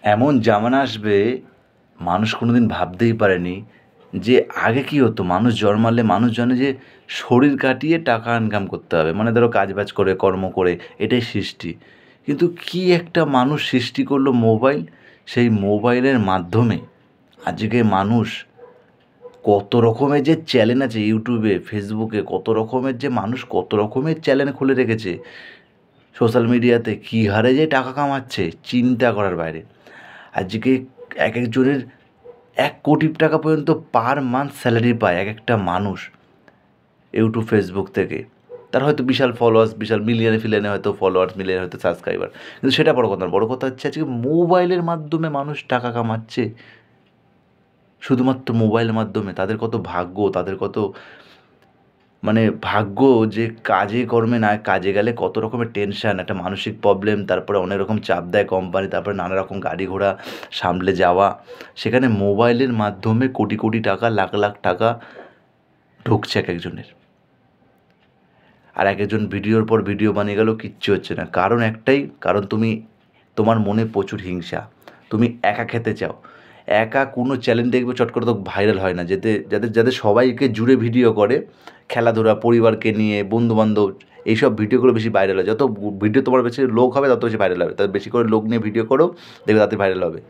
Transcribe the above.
এমন জামানা আসবে মানুষ কোনোদিন ভাবতেই পারেনি যে আগে কী হতো, মানুষ জন্মালে মানুষ জানে যে শরীর কাটিয়ে টাকা ইনকাম করতে হবে, মানে ধরো কাজবাজ করে কর্ম করে, এটাই সৃষ্টি। কিন্তু কী একটা মানুষ সৃষ্টি করলো মোবাইল, সেই মোবাইলের মাধ্যমে আজকে মানুষ কত রকমের যে চ্যানেল আছে ইউটিউবে ফেসবুকে, কত রকমের যে মানুষ কত রকমের চ্যানেল খুলে রেখেছে সোশ্যাল মিডিয়াতে, কী হারে যে টাকা কামাচ্ছে চিন্তা করার বাইরে। আজকে এক একজনের 1 কোটি টাকা পর্যন্ত পার মান্থ স্যালারি পায় এক একটা মানুষ ইউটিউব ফেসবুক থেকে। তার হয়তো বিশাল ফলোয়ার্স, বিশাল মিলিয়নে ফিলিয়নে হয়তো ফলোয়ার্স, মিলিয়নে হয়তো সাবস্ক্রাইবার, কিন্তু সেটা বড় কথা না। বড় কথা হচ্ছে আজকে মোবাইলের মাধ্যমে মানুষ টাকা কামাচ্ছে, শুধুমাত্র মোবাইলের মাধ্যমে। তাদের কত ভাগ্য, তাদের কত মানে ভাগ্য যে কাজে কর্মে না, কাজে গেলে কত রকমের টেনশন, একটা মানসিক প্রবলেম, তারপরে অনেক রকম চাপ দেয় কোম্পানি, তারপরে নানা রকম গাড়ি ঘোড়া সামলে যাওয়া। সেখানে মোবাইলের মাধ্যমে কোটি কোটি টাকা, লাখ লাখ টাকা ঢুকছে এক একজনের। আর এক একজন ভিডিওর পর ভিডিও বানিয়ে গেলেও কিচ্ছু হচ্ছে না। কারণ একটাই, কারণ তোমার মনে প্রচুর হিংসা। তুমি একা খেতে চাও। একা কোনো চ্যানেল দেখবে চট করে তো ভাইরাল হয় না। যাদের যাদের সবাইকে জুড়ে ভিডিও করে, খেলাধুলা, পরিবারকে নিয়ে, বন্ধু-বান্ধব, এইসব ভিডিওগুলো বেশি ভাইরাল হয়। যত ভিডিও তোমার বেশি লোক হবে তত বেশি ভাইরাল হবে। তত বেশি করে লোক নিয়ে ভিডিও করো, দেখবে তাড়াতাড়ি ভাইরাল হবে।